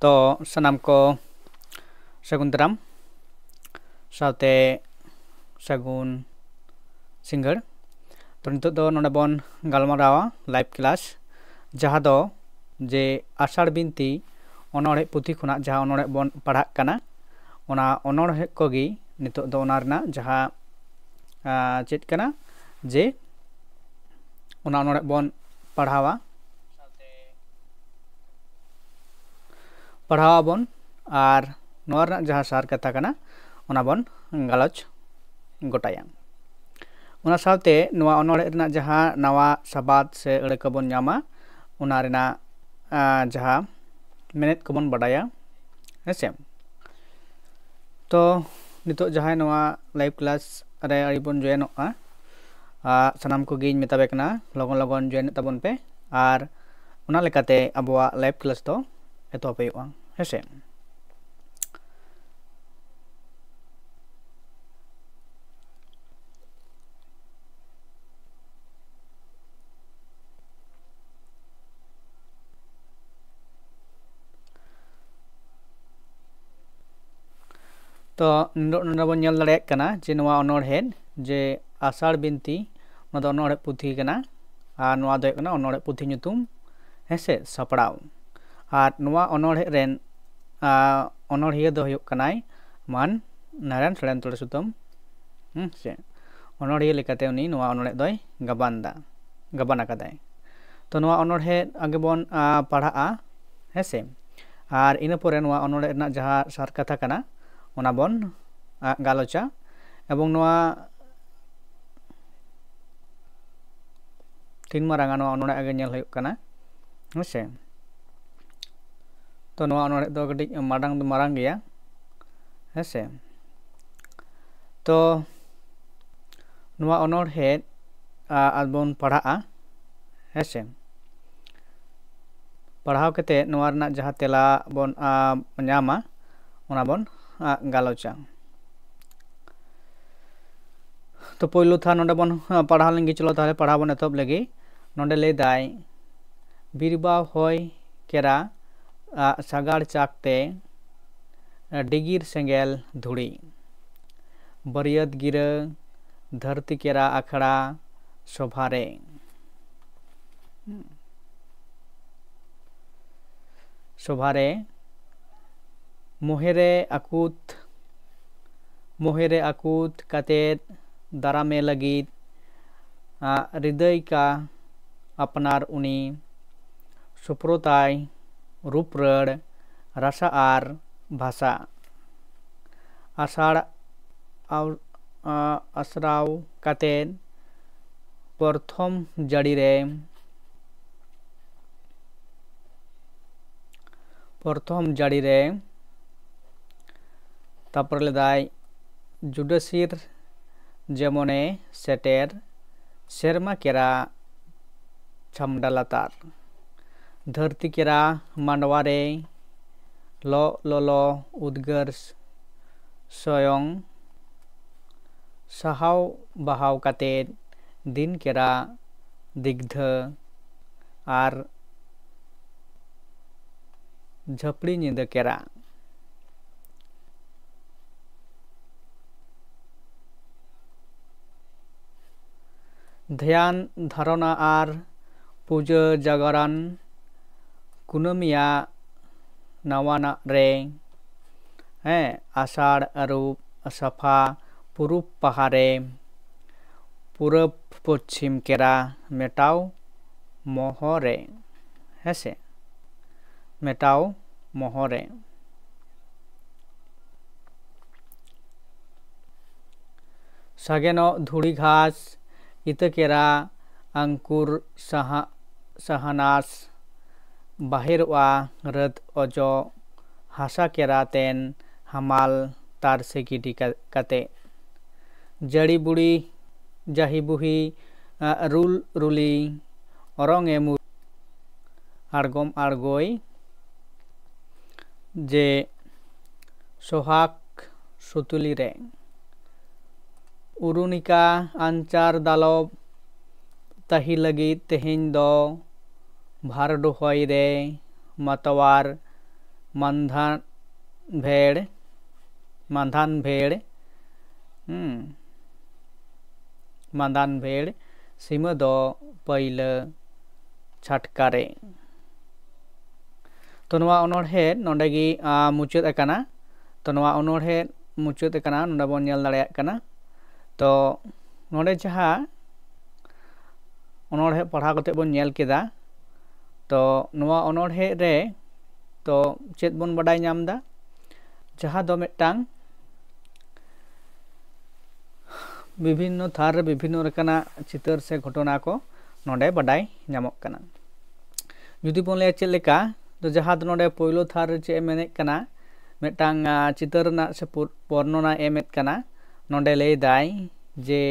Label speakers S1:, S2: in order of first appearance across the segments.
S1: तो सनाम को सगुन दाराम साथे सगुन सिंगड़ तो नितो दो नोडे बोन गालमारावा लाइव क्लास जहाँ दो जे आषाढ़ बिनती अनोड़े पुथी खुना जहाँ अनोड़े बोन पढ़ा कना ओना अनोड़े कोगी नितो दो ओना रना जहाँ चेत कना जे ओना अनोड़े बोन पढ़ावा बोन और नोआ रना जहाँ सार कथा कना ओना बोन गालोच गोटाया ओना साथे नोआ अनोड़े रना जहाँ नवा सबाद से अड़े कबोन न्यामा ओना रना जहाँ मेनेट कबोन बडाया हेसे तो नितो जहाँ नोआ लाइव क्लास रे अड़ी बोन जॉइनोगा सनाम को गिन मेताबे कना लगन लगन जॉइन ताबोन पे और ओना लेकाते अबवा लाइव क्लास तो एतोहब हुआ हेसे तो नोडे बोन नेल दाड़ेयाग कना जे नोआ अनोड़हे जे आषाढ़ बिनती ओना दो अनोड़हे पुथी कना और नोआ दो कना अनोड़हे पुथी ᱧᱩᱛᱩᱢ हेसे सपड़ाव और नोआ अनोड़हे रेन अनोड़हिया दो हुयुग कनाय मान नारायण सड़ेन तोड़े सुतम से अनोड़हिया लेकाते उनी नोआ अनोड़हे दोय गबान आकादाय तो नोआ अनोड़हे आगे बोन पढ़ाआ हेसे और इना पोरे नोआ अनोड़हे रना जहाँ सार कथा कना ओना बोन गालोचा एवं नोआ तीन मारांगा नोआ अनोड़हे आगे नेल हुयुग कना हेसे तो नोआ अनोड़हे दो कटिज मारांग गया हेसे तो नोआ अनोड़हे बोन पढ़ाआ हेसे पढ़ाव कते नोआ रना जहाँ तेला बोन ᱧᱟᱢᱟ ओना बोन गालोचा तो पोइलो था नोडे बोन पढ़ा लेंगे चलो ताहले पढ़ा बोन एतहब लगी नोडे ले दाय बिरबा होय केरा सागाड़ चाकते डिगिर सेंगेल धुड़ी बरियत गिरा धरती केरा आखड़ा शोभारे मोहेरे आकूत कातेत दारामे लगित हृदय का अपनार उनी सुप्रोताय रूपरड़ रासा आर भाषा आषाढ़ असराव कातेत प्रथम जाड़ी रे तापर लेदाय जुडसिर जेमने सेटेर सेरमा केरा छामडा लातार धरती केरा मांडवारे लो उद्गार स्वयं सहाव बहाव कातेत दिन केरा दिग्ध आर झपड़ी नींद केरा ध्यान धारणा आर पूजा जागरण कुनमिया नवाना रे आषाढ़ अरूप सफा पूरब पहाड़े पूरब पश्चिम केरा मेटाव मोहरे हेसे मेटाव मोहरे सागेनो धुड़ी घास इतकेरा अंकुर सहानास बाहिरवा रद अजो हासा केरा तेन हमाल तार से गिडी काते जड़ी बुड़ी जाही बुही रुल रुली अरंग एमु आड़गम आड़गोय जे सोहाग सुतुली रे उरुनिका आंचार दालब ताही लगी तेहिन दो भारडुहय रे मतवार मानधान भेड़ मानधान भेड़ मानधान भेड़ सीमा दो पहले छटकारे तो नवा अनोढ़े नोंडेगी मुचाद अकाना तो नवा अनोढ़े मुचाद अकाना नोंडे बोन नेल दाड़ेयाग काना तो नोंडे जहाँ अनोढ़े पढ़ाव कते बोन नेल केदा तो नवा अनोढ़े रे तो चेद बोन बाडाय नामदा जहाँ दो मिदटांग विभिन्न थार विभिन्न रकाना चितर से घटना को नोंडे बाडाय नामक काना जुदी बोन ले चेद लेका तो जहाँ नोंडे पहिलो थार चे मेने काना मिदटांग चितर ना से वर्णना एमेद काना नोंडे ले दाय जे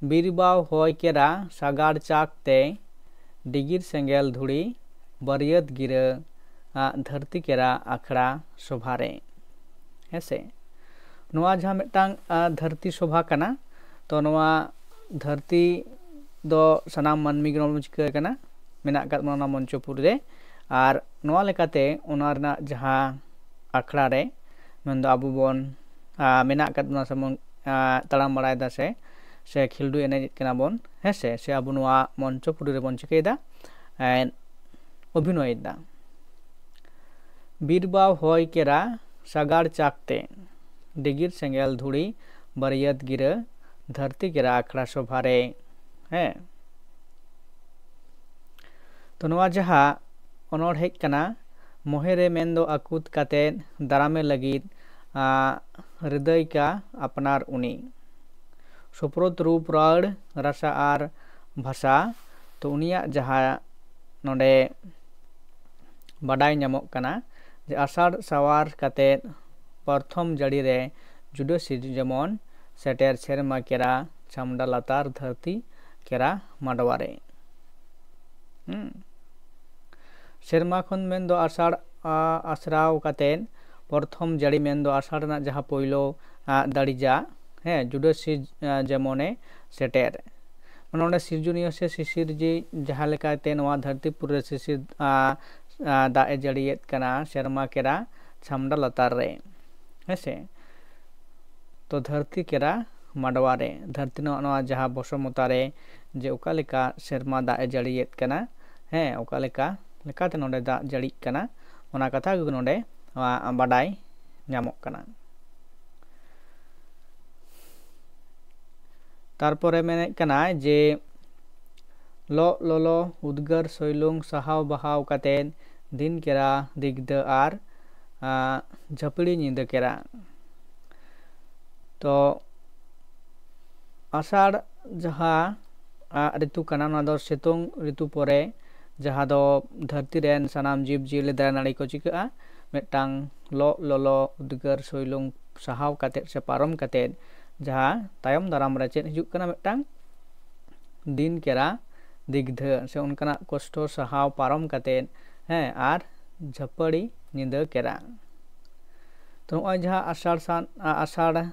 S1: बीरबाव होय केरा सागाड़ चाकते डिगिर सेंगेल धुड़ी बरियत गिरा धरती केरा आखड़ा शोभारे हेसे नोआ जहाँ मिदटांग धरती शोभा काना तो नोआ धरती दो सनाम मानमी गण चिका काना मेना काद मोना मंचपुर रे और नोआ लेकाते ओना रना जहाँ आखड़ा रे मेन दो आबू बोन मेना काद मोना समन तड़ाम बड़ायदा से खिलडू एनेज कना बोन हेसे से आबू नोआ मंचपुर रे बोन चिकायदा अभिनयदा बीरबाव होय केरा सागाड़ चाकते डिगिर सेंगेल धुड़ी बरियत गिरा धरती केरा आखड़ा शोभारे है तो नोआ जहाँ अनोढ़ हेज कना मोहेरे मेंदो आकुत काते दारामे लगिद हृदय का अपनार उनी सुप्रोत रूप रड़ रसा आर भाषा तो उनिया जहाँ नोंडे बाडाय नामक कना जे आषाढ़ सवार काते प्रथम जड़ी रे जुडो सिज जेमन सेटेर सेरमा केरा चामडा लातार धरती केरा माडवारे सेरमा खन मेन दो आषाढ़ आश्राव कातेन प्रथम जड़ी मेन दो आषाढ़ ना जहाँ पहिलो दाड़ीजा है जुडो सिज जेमने सेटेर नोंडे सिरजुनिया से शिशिर जी जहाँ लेकाते नोआ धरती पुरे शिशिर दाए जड़ियत कना सेरमा केरा छामडा लतार रे हेसे तो धरती केरा माडवारे धरती नोआ जहाँ बसमतारे जे ओका लेका सेरमा दाए जड़ियत कना है ओका लेकाते नोंडे दा जड़िक कना ओना कथा गे नोंडे बाडाय नामक कना तारपरे मेने कना जे लो उद्गार सैलुंग सहाव बहाव कातेन दिन केरा दिग्द आर झपड़ी नींद केरा तो आषाढ़ जहाँ ऋतु कना ना दो सितुंग ऋतु परे जहाँ दो धरती रेन सनाम जीव जीवले दारा नाड़ी को चिका मिदटांग लो उद्गार सैलुंग सहाव काते से पारम काते जहाँ तायम दाराम रे चेद हिजुग कना मिदटांग दिन केरा दिग्ध से उनका कष्ट सहाव पारम काते हैं आर झपड़ी नींद केरा तो नोआ जहाँ आषाढ़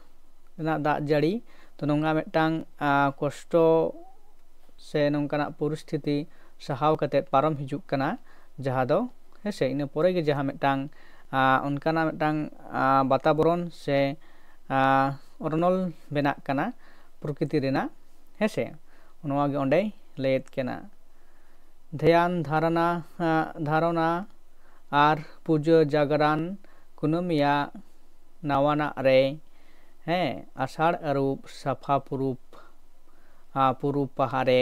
S1: दा जड़ी तो नोंगा मिदटांग कष्ट से नोंकाना परिस्थिति सहाव काते पारम हिजुग कना जहाँ दो हेसे इन परे गे जहाँ मिदटांग उनकाना मिदटांग वातावरण से अरनल बेना कना प्रकृति रेना हेसे नोआ गे ओंडे लैद केना ध्यान धारणा आर पूजा जागरण कुनमिया नावाना रे हैं आषाढ़ अरूप साफा पुरूप पहाड़े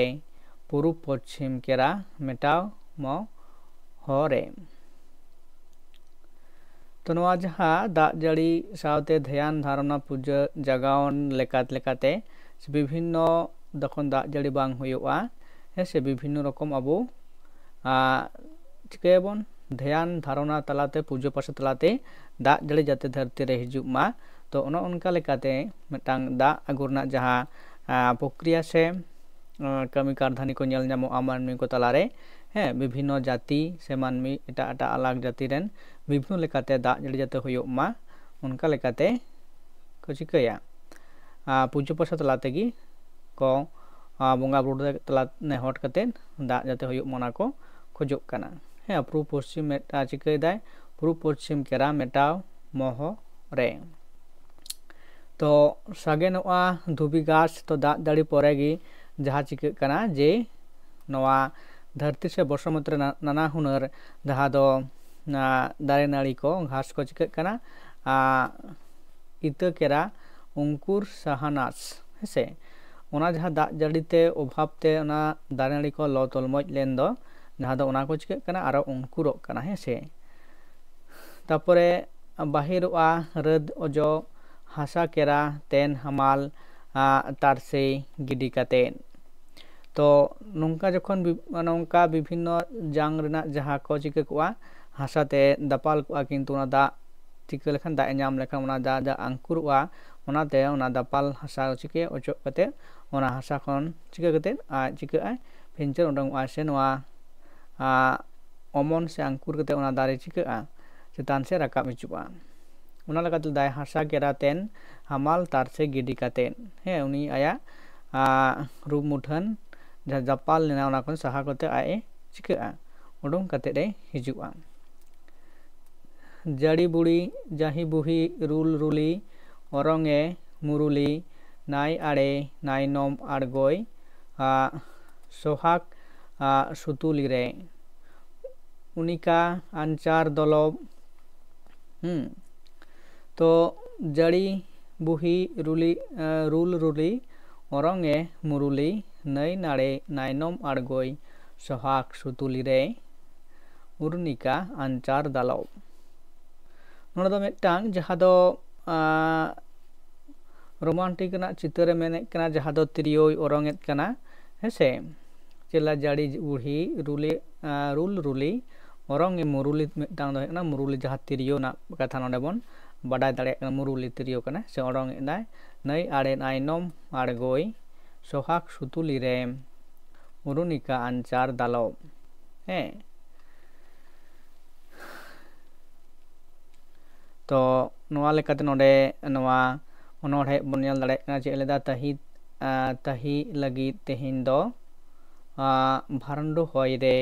S1: पूर्व पश्चिम केरा मेटाव मो हरे तो नोआ जहाँ दा जड़ी सावते ध्यान धारणा पूजा जागावन लेकाते विभिन्न दखन दा जड़ी बांग हुयुआ हेसे विभिन्न रकम अबो चिकायाबन ध्यान धारणा तलाते पूजा पाठ तलाते दा जड़ी जाते धरती रे हिजुग मा तो उनका लेकाते मिदटांग दा आगुरना जहाँ प्रक्रिया से कमी कारधानी को नेल नामोआ मानमी को तलारे हैं विभिन्न जाति से मानमी एटा अलग जाति रेन विभिन्न लेकाते दा जड़ी जाते हुयुग मा उनका लेकाते को चिकाया पूजा पाठ तलाते गी को बंगा बुरु तला नेहर काते दा जाते हुयुग मना को खोजोग कना है पूर्व पश्चिम चिकायदाय ᱯᱩᱨᱩᱵ ᱯᱚᱪᱷᱤᱢ ᱠᱮᱨᱟ ᱢᱮᱴᱟᱣ ᱢᱚᱦᱚ ᱨᱮ ᱛᱚ ᱥᱟᱜᱮᱱᱚᱜᱼᱟ ᱫᱷᱩᱵᱤ ᱜᱷᱟᱥ ᱛᱚ ᱫᱟᱜ ᱡᱟᱹᱲᱤ ᱯᱚᱨᱮ ᱜᱮ ᱡᱟᱦᱟᱸ ᱪᱤᱠᱟᱹᱜ ᱠᱟᱱᱟ ᱡᱮ ᱱᱚᱣᱟ ᱫᱷᱟᱹᱨᱛᱤ ᱥᱮ ᱵᱚᱥᱚᱢᱚᱛ ᱨᱮ ᱱᱟᱱᱟ ᱦᱩᱱᱟᱹᱨ ᱡᱟᱦᱟᱸ ᱫᱚ ᱫᱟᱨᱮ ᱱᱟᱹᱲᱤ ᱠᱚ ᱜᱷᱟᱥ ᱠᱚ ᱪᱤᱠᱟᱹᱜ ᱠᱟᱱᱟ ᱤᱛᱟᱹ ᱠᱮᱨᱟ ᱚᱝᱠᱩᱨ ᱥᱟᱦᱟᱱᱟᱥ ᱦᱮᱸᱥᱮ ᱚᱱᱟ ᱡᱟᱦᱟᱸ ᱫᱟᱜ ᱡᱟᱹᱲᱤ ᱛᱮ ᱚᱵᱷᱟᱵ ᱛᱮ ᱚᱱᱟ ᱫᱟᱨᱮ ᱱᱟᱹᱲᱤ ᱠᱚ ᱞᱚ ᱛᱚᱞᱢᱚᱡ ᱞᱮᱱ ᱫᱚ ᱡᱟᱦᱟᱸ ᱫᱚ ᱚᱱᱟ ᱠᱚ ᱪᱤᱠᱟᱹᱜ ᱠᱟᱱᱟ ᱟᱨᱚ ᱚᱝᱠᱩᱨᱚᱜ ᱠᱟᱱᱟ ᱦᱮᱸᱥᱮ ᱛᱟᱯᱚᱨᱮ ᱵᱟহিᱨᱚᱜᱼᱟ ᱨᱟᱹᱫ ᱚᱡᱚᱜ ᱦᱟᱥᱟ ᱠᱮᱨᱟ ᱛᱮᱱ ᱦᱟᱢᱟᱞ ᱛᱟᱨᱥᱮ ᱜᱤᱰᱤ ᱠᱟᱛᱮᱫ ᱛᱚ ᱱᱚᱝᱠᱟ ᱡᱚᱠᱷᱚᱱ ᱱᱚᱝᱠᱟ ᱵᱤᱵᱷᱤᱱᱱᱚ ᱡᱟᱝ ᱨᱮᱱᱟᱜ ᱡᱟᱦᱟᱸ ᱠᱚ ᱪᱤᱠᱟᱹ ᱠᱚᱜᱼᱟ ᱦᱟᱥᱟᱛᱮ ᱫᱟᱯᱟᱞ ᱠᱚᱜᱼᱟ ᱠᱤᱱᱛᱩ ᱚᱱᱟ ᱫᱟᱜ ᱪᱤᱠᱟᱹ ᱞᱮᱠᱷᱟᱱ ᱫᱟᱜ ᱮ ᱧᱟᱢ ᱞᱮᱠᱷᱟᱱ ᱚᱱᱟ ᱫᱟᱜ ᱟᱝᱠᱩᱨᱚᱜᱼᱟ ᱚᱱᱟᱛᱮ ᱚᱱᱟ ᱫᱟᱯᱟᱞ ᱦᱟᱥᱟ ᱪᱤᱠᱟᱹ ᱚᱪᱚᱜ ᱠᱟᱛᱮᱫ ᱚᱱᱟ ᱦᱟᱥᱟ ᱠᱷᱚᱱ ᱪᱤᱠᱟᱹ ᱠᱟᱛᱮᱫ ᱪᱤᱠᱟᱹᱜᱼᱟ ᱯᱷᱤᱱᱪᱟᱹᱨ ᱩᱰᱩᱝᱚᱜᱼᱟ ᱥᱮ ᱱᱚᱣᱟ ᱚᱢᱚᱱ ᱥᱮ ᱟᱝᱠᱩᱨ ᱠᱟᱛᱮᱫ ᱚᱱᱟ ᱫᱟᱨᱮ ᱪᱤᱠᱟᱹᱜᱼᱟ ᱪᱮᱛᱟᱱ ᱥᱮ ᱨᱟᱠᱟᱵ ᱦᱤᱡᱩᱜᱼᱟ ᱚᱱᱟ ᱞᱮᱠᱟᱛᱮ ᱫᱟᱭ ᱦᱟᱥᱟ ᱠᱮᱨᱟ ᱛᱮᱱ ᱦᱟᱢᱟᱞ ᱛᱟᱨᱥᱮ ᱜᱤᱰᱤ ᱠᱟᱛᱮᱫ ᱩᱱᱤ ᱟᱭᱟᱜ ᱨᱩᱯ ᱢᱩᱴᱷᱟᱹᱱ ᱡᱟᱦᱟᱸ ᱫᱟᱯᱟᱞ ᱞᱮᱱᱟ ᱚᱱᱟ ᱠᱷᱚᱱ ᱥᱟᱦᱟ ᱠᱟᱛᱮᱫ ᱟᱡ ᱮ ᱪᱤᱠᱟᱹᱜᱼᱟ ᱩᱰᱩᱝ ᱠᱟᱛᱮᱫ ᱮ ᱦᱤᱡᱩᱜᱼᱟ ᱡᱟᱹᱲᱤ ᱵᱩᱲᱤ ᱡᱟᱹᱦᱤ ᱵᱩᱦᱤ ᱨᱩᱞ ᱨᱩᱞᱤ ᱚᱨᱚᱝᱮ ᱢᱩᱨᱩᱞᱤ ᱱᱟᱭ ᱟᱲᱮ ᱱᱟᱭᱱᱚᱢ ᱟᱲᱜᱚᱭ সোহাগ সুতুলি রে উনিকা আনচার দলব তো জাড়ি বুহি রুলি রুল রুলি অরঙে মুরুলি নৈ নাড়ে নাইনম আড়গই সোহাগ সুতুলি রে উর্নিকা আনচার দালব নোড়ে দো মিদটাং যাহা দো रोमांटिक चित्र मेने जहाँ दो तिरियोय ओरंगेद कना हेसे चेला जाड़ी बुढ़ी रुली रुल रुली ओरंगे मुरुली मिदटांग दो हेकना मुरुली जहाँ तिरियो ना कथा नोडे बोन बाडाय दाड़ेयाग कना मुरुली तिरियो कना से ओरंगे दाय नै आड़े नायनम आड़गोय सोहाग सुतुली रे उरुनिका आंचार दालव हे तो नोवा लेकाते नोडे नोवा ओनोढ़े बन नेल दाड़ेयाग कना जे लेदा तही लगी तेहिन दो भारंडो होय रे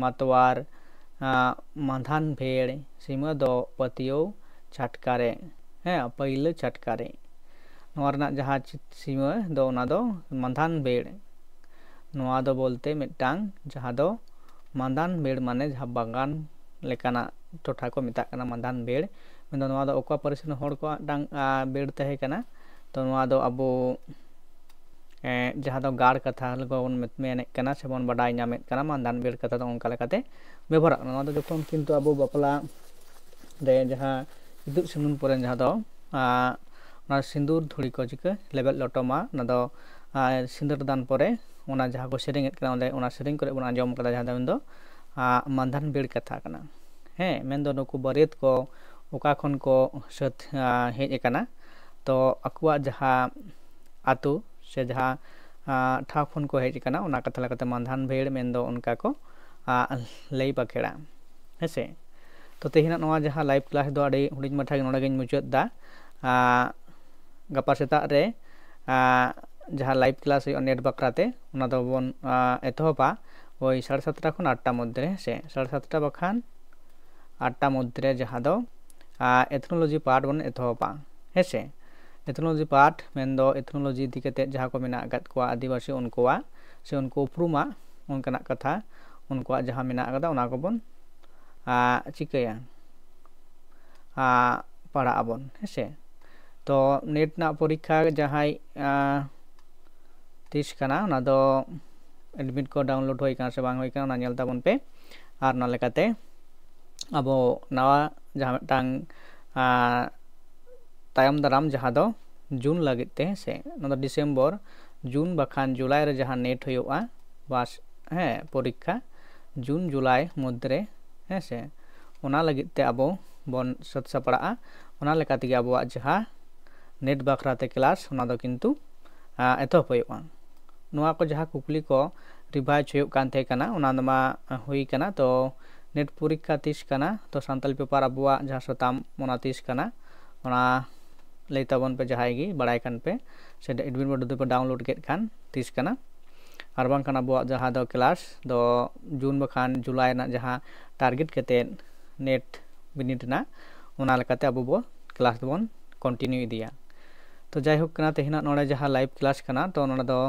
S1: मतवार माधान भेड़ सीमा दो पतियो छटकारे पहले छटकारे नोवा रना जहाँ सीमा दो ना दो माधान भेड़ नोवा दो बोलते मिदटांग जहाँ दो माधान भेड़ माने जहाँ बागान लेकाना टोठा को मेता कना माधान भेड़ मेंदो नोवा दो ओका परिसन होड़ को डांग भेड़ तहे कना तो नोवा दो अबो जहाँ दो गाड़ कथा लगन मेने कना से बन बाडाय नामेद कना मानदान बेड़ कथा दो ओनका लेकाते बेवहार नोवा दो जखन किन्तु अबो बापला रे जहाँ इदुग सुनुन परे जहाँ दो ना सिंदूर धुड़ी को चिका लेबेल लटोमा ना दो सिंदूर दान परे ओना जहाँ को सेरेंगेद कना ओंदे ओना सेरेंग करे बन आंजम कदा जहाँ दो मानदान बेड़ कथा कना मेनदो नुकु बरेत को ओका खन को सत हेज कना तो अकुआ जहाँ आतु से जहाँ ठाव खन को हेज कना ओना कथा लेकाते मानधान भेड़ मेनदो उनका को लई बाखेड़ा हेसे तो तेहिना नोवा जहाँ लाइव क्लास दो आड़ी हुडिंग माठा नोडे गिन मुचाद दा गपा सेताग रे जहाँ लाइव क्लास नेट बकराते ओना दो बन एतहबा ओई 7:30 खन 8टा मध्य हेसे 7:30 बखान 8टा मध्य जहाँ दो एथनोलॉजी पार्ट बन एतहबा हेसे एथनोलॉजी पार्ट मेनदो एथनोलॉजी इदी कते जहाँ को मेना आगत को आदिवासी उनकोआ से उनको उपरुमा उनकना कथा उनकोआ जहाँ मेना आगदा ओना को बन चिकाया पढ़ा आबन हेसे तो नेट ना परीक्षा जहाँ तीस कना ओना दो एडमिट को डाउनलोड होई कना से बांग होई कना ओना नेल ताबन पे आर ना लेकाते अबो नवा जहाँ मिदटांग तायम दाराम जहाँ दो जून लगिते से ना डिसेम्बर जून बखान जुलाई रे जहाँ नेट होयोआ बास परीक्षा जून जुलाई मध्य हेसे ओना लगिते अबो बन सत सपड़ा ओना लेकाते गे अबो जहाँ नेट बखराते क्लास ओना दो किन्तु एतहब होयोआ नोआ को जहाँ कुकली को रिवाइज होयोग कान थे कना ओना मा हुई कना तो नेट परीक्षा 30 कना तो सानताली पेपर अबुआ जहाँ सताम ओना 30 कना ओना लई ताबन पे जहाँ गी बड़ाई कान पे से एडमिट बोर्ड पे डाउनलोड केट खान 30 कना और बांग खान अबुआ जहाँ दो क्लास दो जून बखान जुलाई ना जहाँ टारगेट केते नेट ᱵᱤᱱᱤᱰ ᱨᱮᱱᱟᱜ ᱚᱱᱟ ᱞᱮᱠᱟᱛᱮ ᱟᱵᱚ ᱵᱚ ᱠᱞᱟᱥ ᱫᱚᱵᱚᱱ ᱠᱚᱱᱴᱤᱱᱤᱭᱩ ᱤᱫᱤᱭᱟ। तो जायहोक तेहना नोड़े जहाँ लाइव क्लास कना तो नोड़े दो